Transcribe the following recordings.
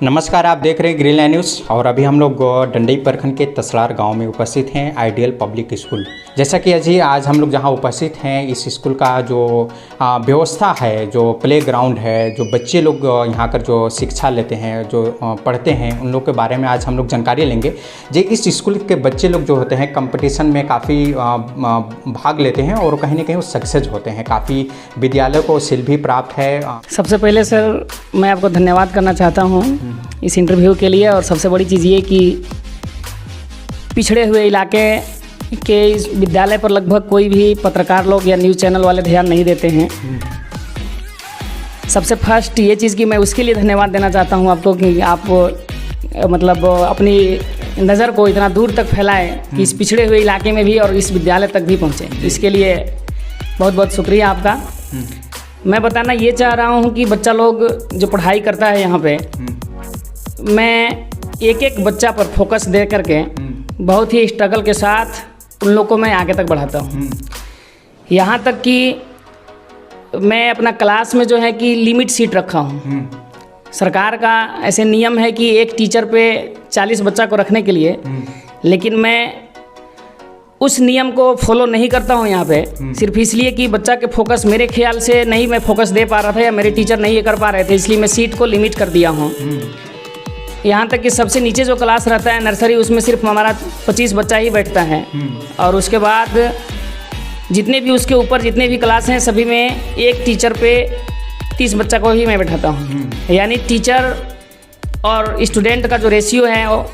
नमस्कार, आप देख रहे हैं ग्रीन लाइन न्यूज़ और अभी हम लोग डंडई प्रखंड के तसरार गांव में उपस्थित हैं आइडियल पब्लिक स्कूल। जैसा कि अजी आज हम लोग जहां उपस्थित हैं, इस स्कूल का जो व्यवस्था है, जो प्ले ग्राउंड है, जो बच्चे लोग यहां कर जो शिक्षा लेते हैं, जो पढ़ते हैं, उन लोग के बारे में आज हम लोग जानकारी लेंगे। जी, इस स्कूल के बच्चे लोग जो होते हैं कंपटीशन में काफ़ी भाग लेते हैं और कहीं ना कहीं वो सक्सेस होते हैं, काफ़ी विद्यालय को सील भी प्राप्त है। सबसे पहले सर मैं आपको धन्यवाद करना चाहता हूँ इस इंटरव्यू के लिए। और सबसे बड़ी चीज़ ये कि पिछड़े हुए इलाके के इस विद्यालय पर लगभग कोई भी पत्रकार लोग या न्यूज़ चैनल वाले ध्यान नहीं देते हैं। सबसे फर्स्ट ये चीज़ कि मैं उसके लिए धन्यवाद देना चाहता हूँ आपको कि आप मतलब अपनी नज़र को इतना दूर तक फैलाएं कि इस पिछड़े हुए इलाके में भी और इस विद्यालय तक भी पहुँचे। इसके लिए बहुत बहुत शुक्रिया आपका। मैं बताना ये चाह रहा हूँ कि बच्चा लोग जो पढ़ाई करता है यहाँ पे, मैं एक एक बच्चा पर फोकस दे करके बहुत ही स्ट्रगल के साथ उन लोगों को मैं आगे तक बढ़ाता हूँ। यहाँ तक कि मैं अपना क्लास में जो है कि लिमिट सीट रखा हूँ। सरकार का ऐसे नियम है कि एक टीचर पे 40 बच्चा को रखने के लिए, लेकिन मैं उस नियम को फॉलो नहीं करता हूँ यहाँ पे, सिर्फ इसलिए कि बच्चा के फोकस मेरे ख्याल से नहीं मैं फोकस दे पा रहा था या मेरे टीचर नहीं ये कर पा रहे थे, इसलिए मैं सीट को लिमिट कर दिया हूँ। यहाँ तक कि सबसे नीचे जो क्लास रहता है नर्सरी, उसमें सिर्फ हमारा 25 बच्चा ही बैठता है और उसके बाद जितने भी उसके ऊपर जितने भी क्लास हैं सभी में एक टीचर पे 30 बच्चा को ही मैं बैठाता हूँ। यानी टीचर और स्टूडेंट का जो रेशियो है वो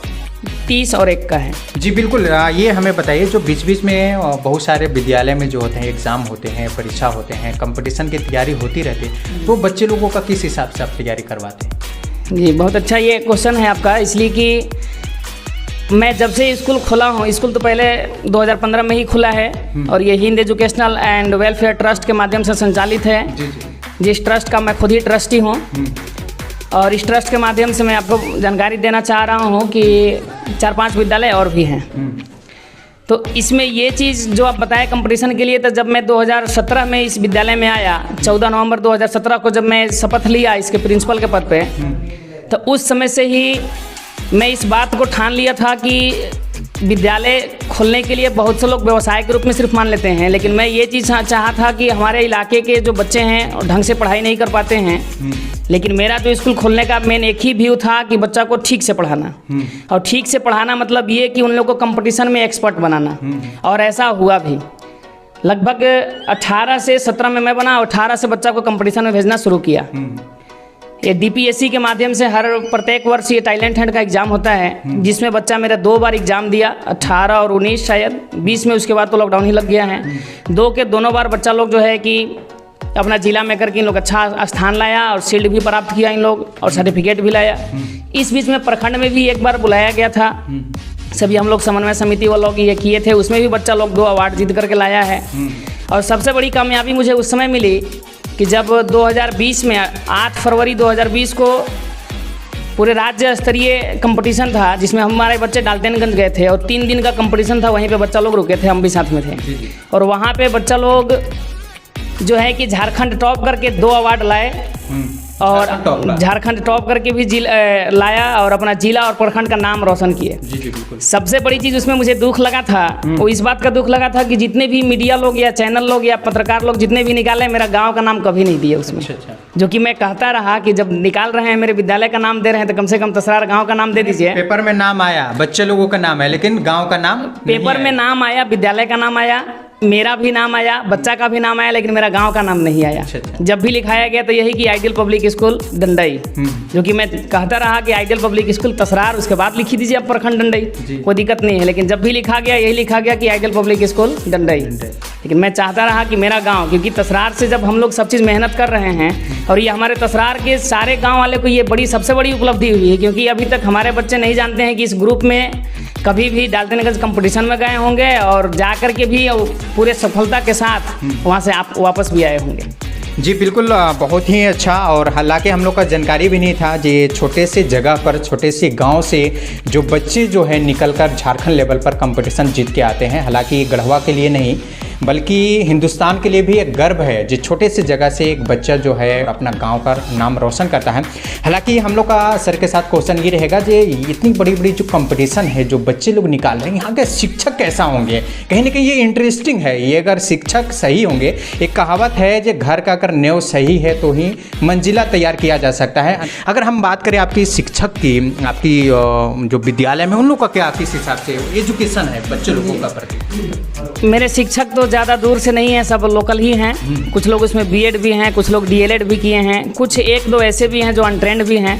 30 और 1 का है। जी बिल्कुल, ये हमें बताइए, जो बीच बीच में बहुत सारे विद्यालय में जो होते हैं एग्ज़ाम होते हैं, परीक्षा होते हैं, कंपटीशन की तैयारी होती रहती है, तो बच्चे लोगों का किस हिसाब से आप तैयारी करवाते हैं? जी बहुत अच्छा ये क्वेश्चन है आपका, इसलिए कि मैं जब से स्कूल खोला हूँ, स्कूल तो पहले 2015 में ही खुला है और ये Hind educational and welfare trust के माध्यम से संचालित है। जिस ट्रस्ट का मैं खुद ही ट्रस्टी हूँ और इस ट्रस्ट के माध्यम से मैं आपको जानकारी देना चाह रहा हूँ कि 4-5 विद्यालय और भी हैं। तो इसमें ये चीज़ जो आप बताएं कंपटीशन के लिए, तो जब मैं 2017 में इस विद्यालय में आया, 14 नवंबर 2017 को जब मैं शपथ लिया इसके प्रिंसिपल के पद पे, तो उस समय से ही मैं इस बात को ठान लिया था कि विद्यालय खोलने के लिए बहुत से लोग व्यवसाय के रूप में सिर्फ मान लेते हैं, लेकिन मैं ये चीज़ चाहा था कि हमारे इलाके के जो बच्चे हैं ढंग से पढ़ाई नहीं कर पाते हैं, लेकिन मेरा जो स्कूल खोलने का मेन एक ही व्यू था कि बच्चा को ठीक से पढ़ाना। और ठीक से पढ़ाना मतलब ये कि उन लोगों को कंपटीशन में एक्सपर्ट बनाना, और ऐसा हुआ भी। लगभग 18 से 17 में मैं बना, 18 से बच्चा को कंपटीशन में भेजना शुरू किया। ये DPSC के माध्यम से हर प्रत्येक वर्ष ये टैलेंट हंट का एग्ज़ाम होता है, जिसमें बच्चा मेरा 2 बार एग्ज़ाम दिया, 18 और 19 शायद, 20 में उसके बाद तो लॉकडाउन ही लग गया है। दोनों बार बच्चा लोग जो है कि अपना जिला में करके इन लोग अच्छा स्थान लाया और शील्ड भी प्राप्त किया इन लोग और सर्टिफिकेट भी लाया। इस बीच में प्रखंड में भी एक बार बुलाया गया था, सभी हम लोग समन्वय समिति वालों की ये किए थे, उसमें भी बच्चा लोग 2 अवार्ड जीत करके लाया है। और सबसे बड़ी कामयाबी मुझे उस समय मिली कि जब 2020 में 8 फरवरी 2020 को पूरे राज्य स्तरीय कंपटीशन था, जिसमें हमारे बच्चे डाल्टनगंज गए थे और 3 दिन का कंपटीशन था, वहीं पे बच्चा लोग रुके थे, हम भी साथ में थे। और वहाँ पे बच्चा लोग जो है कि झारखंड टॉप करके 2 अवार्ड लाए और झारखंड टॉप करके भी लाया और अपना जिला और प्रखंड का नाम रोशन किए। सबसे बड़ी चीज़ उसमें मुझे दुख लगा था, वो इस बात का दुख लगा था कि जितने भी मीडिया लोग या चैनल लोग या पत्रकार लोग जितने भी निकाले, मेरा गांव का नाम कभी नहीं दिया उसमें। जो कि मैं कहता रहा कि जब निकाल रहे हैं मेरे विद्यालय का नाम दे रहे हैं तो कम से कम तसरार गाँव का नाम दे दीजिए। पेपर में नाम आया, बच्चे लोगों का नाम है, लेकिन गाँव का नाम पेपर में नाम आया, विद्यालय का नाम आया, मेरा भी नाम आया, बच्चा का भी नाम आया, लेकिन मेरा गांव का नाम नहीं आया। जब भी लिखाया गया तो यही कि आइडियल पब्लिक स्कूल डंडई, जो कि मैं कहता रहा कि आइडियल पब्लिक स्कूल तसरार, उसके बाद लिखी दीजिए आप प्रखंड डंडई, कोई दिक्कत नहीं है। लेकिन जब भी लिखा गया यही लिखा गया कि आइडियल पब्लिक स्कूल डंडई। लेकिन मैं चाहता रहा कि मेरा गाँव, क्योंकि तसरार से जब हम लोग सब चीज़ मेहनत कर रहे हैं और ये हमारे तसरार के सारे गाँव वाले को ये सबसे बड़ी उपलब्धि हुई है, क्योंकि अभी तक हमारे बच्चे नहीं जानते हैं कि इस ग्रुप में कभी भी डाल्टनगंज कंपटीशन में गए होंगे और जा कर के भी पूरे सफलता के साथ वहाँ से आप वापस भी आए होंगे। जी बिल्कुल, बहुत ही अच्छा। और हालांकि हम लोग का जानकारी भी नहीं था जी, छोटे से जगह पर छोटे से गांव से जो बच्चे जो है निकलकर झारखंड लेवल पर कंपटीशन जीत के आते हैं। हालांकि गढ़वा के लिए नहीं, बल्कि हिंदुस्तान के लिए भी एक गर्व है जिस छोटे से जगह से एक बच्चा जो है अपना गांव का नाम रोशन करता है। हालांकि हम लोग का सर के साथ क्वेश्चन ये रहेगा कि इतनी बड़ी बड़ी जो कंपटीशन है जो बच्चे लोग निकाल रहे हैं, यहाँ के शिक्षक कैसा होंगे? कहीं ना कहीं ये इंटरेस्टिंग है। ये अगर शिक्षक सही होंगे, एक कहावत है जो घर का अगर नींव सही है तो ही मंजिला तैयार किया जा सकता है। अगर हम बात करें आपकी शिक्षक की, आपकी जो विद्यालय में उन लोग का क्या किस हिसाब से एजुकेशन है बच्चे लोगों का प्रति? मेरे शिक्षक तो ज़्यादा दूर से नहीं हैं, सब लोकल ही हैं। कुछ लोग उसमें बीएड भी हैं, कुछ लोग डीएलएड भी किए हैं, कुछ एक दो ऐसे भी हैं जो अनट्रेंड भी हैं।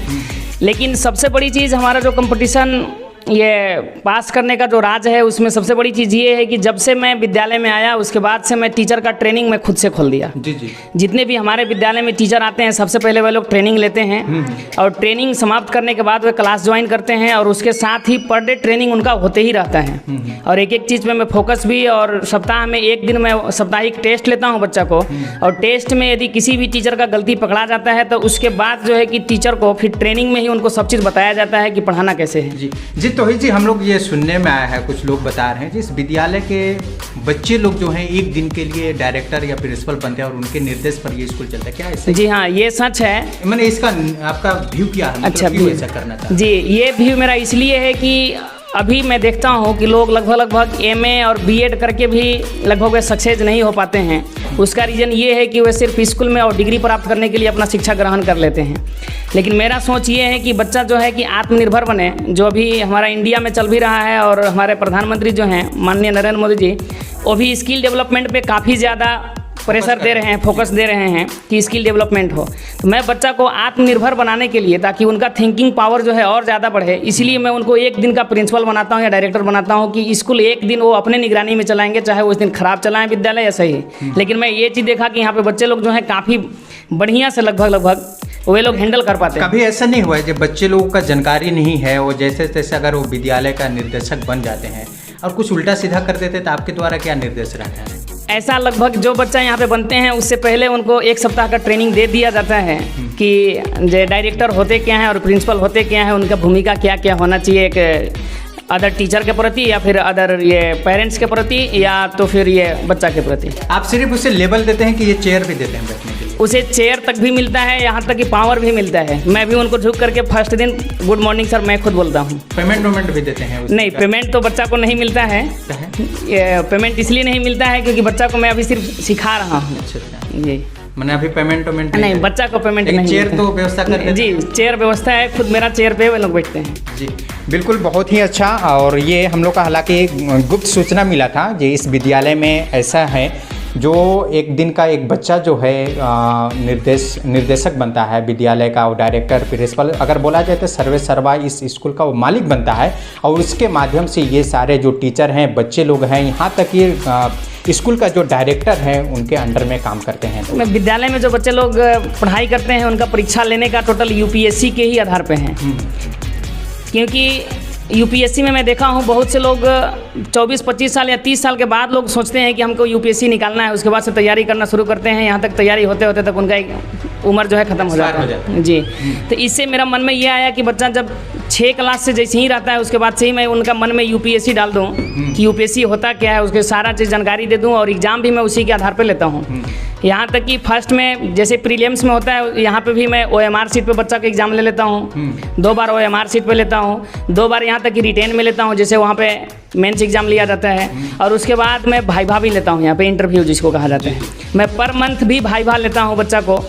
लेकिन सबसे बड़ी चीज़ हमारा जो कंपटीशन ये पास करने का जो राज है, उसमें सबसे बड़ी चीज़ ये है कि जब से मैं विद्यालय में आया उसके बाद से मैं टीचर का ट्रेनिंग मैं खुद से खोल दिया। जी जी। जितने भी हमारे विद्यालय में टीचर आते हैं सबसे पहले वे लोग ट्रेनिंग लेते हैं और ट्रेनिंग समाप्त करने के बाद वे क्लास ज्वाइन करते हैं और उसके साथ ही पर डे ट्रेनिंग उनका होते ही रहता है। और एक एक चीज़ में मैं फोकस भी, और सप्ताह में एक दिन मैं साप्ताहिक टेस्ट लेता हूँ बच्चा को, और टेस्ट में यदि किसी भी टीचर का गलती पकड़ा जाता है तो उसके बाद जो है कि टीचर को फिर ट्रेनिंग में ही उनको सब चीज़ बताया जाता है कि पढ़ाना कैसे है। जी जी। तौहीद जी, हम लोग ये सुनने में आया है, कुछ लोग बता रहे हैं जिस विद्यालय के बच्चे लोग जो हैं एक दिन के लिए डायरेक्टर या प्रिंसिपल बनते हैं और उनके निर्देश पर ये स्कूल चलता है, क्या ऐसा? जी हाँ, ये सच है। मैंने इसका आपका व्यू क्या है? अच्छा, क्यों ऐसा करना था? जी, ये व्यू मेरा इसलिए है कि अभी मैं देखता हूँ कि लोग लगभग एमए और बीएड करके भी लगभग वे सक्सेस नहीं हो पाते हैं। उसका रीज़न ये है कि वे सिर्फ स्कूल में और डिग्री प्राप्त करने के लिए अपना शिक्षा ग्रहण कर लेते हैं। लेकिन मेरा सोच ये है कि बच्चा जो है कि आत्मनिर्भर बने, जो अभी हमारा इंडिया में चल भी रहा है, और हमारे प्रधानमंत्री जो हैं माननीय नरेंद्र मोदी जी, वो भी स्किल डेवलपमेंट पे काफ़ी ज़्यादा प्रेशर दे रहे हैं, फोकस दे रहे हैं कि स्किल डेवलपमेंट हो। तो मैं बच्चा को आत्मनिर्भर बनाने के लिए, ताकि उनका थिंकिंग पावर जो है और ज़्यादा बढ़े, इसलिए मैं उनको एक दिन का प्रिंसिपल बनाता हूँ या डायरेक्टर बनाता हूँ कि स्कूल एक दिन वो अपने निगरानी में चलाएंगे, चाहे उस दिन खराब चलाएं विद्यालय या सही। लेकिन मैं ये चीज़ देखा कि यहाँ पे बच्चे लोग जो हैं काफ़ी बढ़िया से लगभग वे लोग हैंडल कर पाते हैं। कभी ऐसा नहीं हुआ है जब बच्चे लोगों का जानकारी नहीं है, वो जैसे तैसे अगर वो विद्यालय का निर्देशक बन जाते हैं और कुछ उल्टा सीधा कर देते, तो आपके द्वारा क्या निर्देश रहता है? ऐसा लगभग जो बच्चा यहाँ पे बनते हैं उससे पहले उनको एक सप्ताह का ट्रेनिंग दे दिया जाता है कि डायरेक्टर होते क्या हैं और प्रिंसिपल होते क्या हैं, उनका भूमिका क्या क्या होना चाहिए, एक अदर टीचर के प्रति या फिर अदर ये पेरेंट्स के प्रति या तो फिर ये बच्चा के प्रति। आप सिर्फ उसे लेबल देते हैं कि ये चेयर भी देते हैं बैठने के लिए? उसे चेयर तक भी मिलता है, यहाँ तक कि पावर भी मिलता है। मैं भी उनको झुक करके फर्स्ट दिन गुड मॉर्निंग सर मैं खुद बोलता हूँ। पेमेंट भी देते हैं? नहीं, पेमेंट तो बच्चा को नहीं मिलता है। पेमेंट इसलिए नहीं मिलता है क्योंकि बच्चा को मैं अभी सिर्फ सिखा रहा हूँ। अच्छा जी, मैंने अभी पेमेंट नहीं, बच्चा को पेमेंट नहीं। चेयर तो व्यवस्था कर जी, चेयर व्यवस्था है, खुद मेरा चेयर पे वे लोग बैठते हैं। जी बिल्कुल, बहुत ही अच्छा। और ये हम लोग का हालांकि गुप्त सूचना मिला था कि इस विद्यालय में ऐसा है जो एक दिन का एक बच्चा जो है निर्देशक बनता है विद्यालय का, और डायरेक्टर प्रिंसिपल अगर बोला जाए तो सर्वे सर्वा इस स्कूल का वो मालिक बनता है। और उसके माध्यम से ये सारे जो टीचर हैं, बच्चे लोग हैं, यहाँ तक ये स्कूल का जो डायरेक्टर है उनके अंडर में काम करते हैं। तो विद्यालय में जो बच्चे लोग पढ़ाई करते हैं उनका परीक्षा लेने का टोटल यूपीएससी के ही आधार पे हैं। क्योंकि यूपीएससी में मैं देखा हूँ बहुत से लोग 24-25 साल या 30 साल के बाद लोग सोचते हैं कि हमको यूपीएससी निकालना है, उसके बाद से तैयारी करना शुरू करते हैं। यहाँ तक तैयारी होते होते तक उनका उम्र जो है ख़त्म हो जाता है। जी, तो इससे मेरा मन में ये आया कि बच्चा जब 6 क्लास से जैसे ही रहता है उसके बाद से ही मैं उनका मन में यूपीएससी डाल दूँ कि यूपीएससी होता क्या है, उसके सारा चीज़ जानकारी दे दूँ, और एग्ज़ाम भी मैं उसी के आधार पर लेता हूँ। यहाँ तक कि फर्स्ट में जैसे प्रीलिम्स में होता है, यहाँ पे भी मैं ओएमआर सीट पे बच्चा का एग्ज़ाम ले लेता हूँ। 2 बार ओएमआर सीट पे लेता हूँ, 2 बार यहाँ तक कि रिटेन में लेता हूँ, जैसे वहाँ पे मेंस एग्ज़ाम लिया जाता है। और उसके बाद मैं भाईभा भी लेता हूँ, यहाँ पे इंटरव्यू जिसको कहा जाता है। मैं पर मंथ भी भाईभा लेता हूँ बच्चा को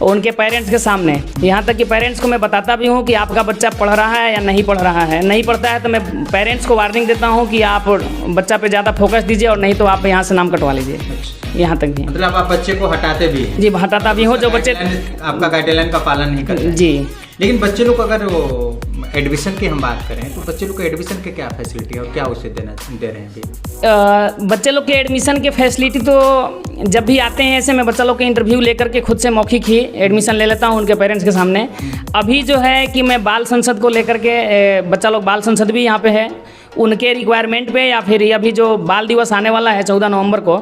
उनके पेरेंट्स के सामने। यहाँ तक कि पेरेंट्स को मैं बताता भी हूँ कि आपका बच्चा पढ़ रहा है या नहीं पढ़ रहा है। नहीं पढ़ता है तो मैं पेरेंट्स को वार्निंग देता हूँ कि आप बच्चा पे ज़्यादा फोकस दीजिए, और नहीं तो आप यहाँ से नाम कटवा लीजिए। यहाँ तक भी मतलब आप बच्चे को हटाते भी? जी, हटाता भी हूँ जो बच्चे आपका गाइडलाइन का पालन नहीं करते। जी, लेकिन बच्चे लोग अगर वो एडमिशन की हम बात करें तो बच्चे लोग को एडमिशन के क्या फैसिलिटी है और क्या उसे दे रहे हैं अभी? बच्चे लोग के एडमिशन के फैसिलिटी तो जब भी आते हैं ऐसे मैं बच्चा लोग के इंटरव्यू लेकर के खुद से मौखिक ही एडमिशन ले लेता हूँ उनके पेरेंट्स के सामने। अभी जो है कि मैं बाल संसद को लेकर के, बच्चा लोग बाल संसद भी यहाँ पे है, उनके रिक्वायरमेंट पे, या फिर अभी जो बाल दिवस आने वाला है 14 नवंबर को,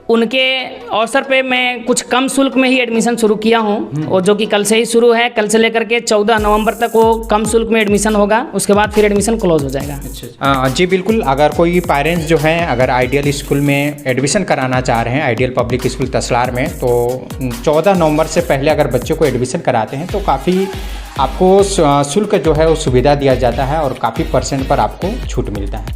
उनके अवसर पे मैं कुछ कम शुल्क में ही एडमिशन शुरू किया हूँ, और जो कि कल से ही शुरू है। कल से लेकर के 14 नवंबर तक वो कम शुल्क में एडमिशन होगा, उसके बाद फिर एडमिशन क्लोज हो जाएगा। जी बिल्कुल, अगर कोई पेरेंट्स जो हैं अगर आइडियल स्कूल में एडमिशन कराना चाह रहे हैं, आइडियल पब्लिक स्कूल तसलार में, तो 14 नवंबर से पहले अगर बच्चों को एडमिशन कराते हैं तो काफ़ी आपको शुल्क जो है वो सुविधा दिया जाता है और काफ़ी % पर आपको छूट मिलता है।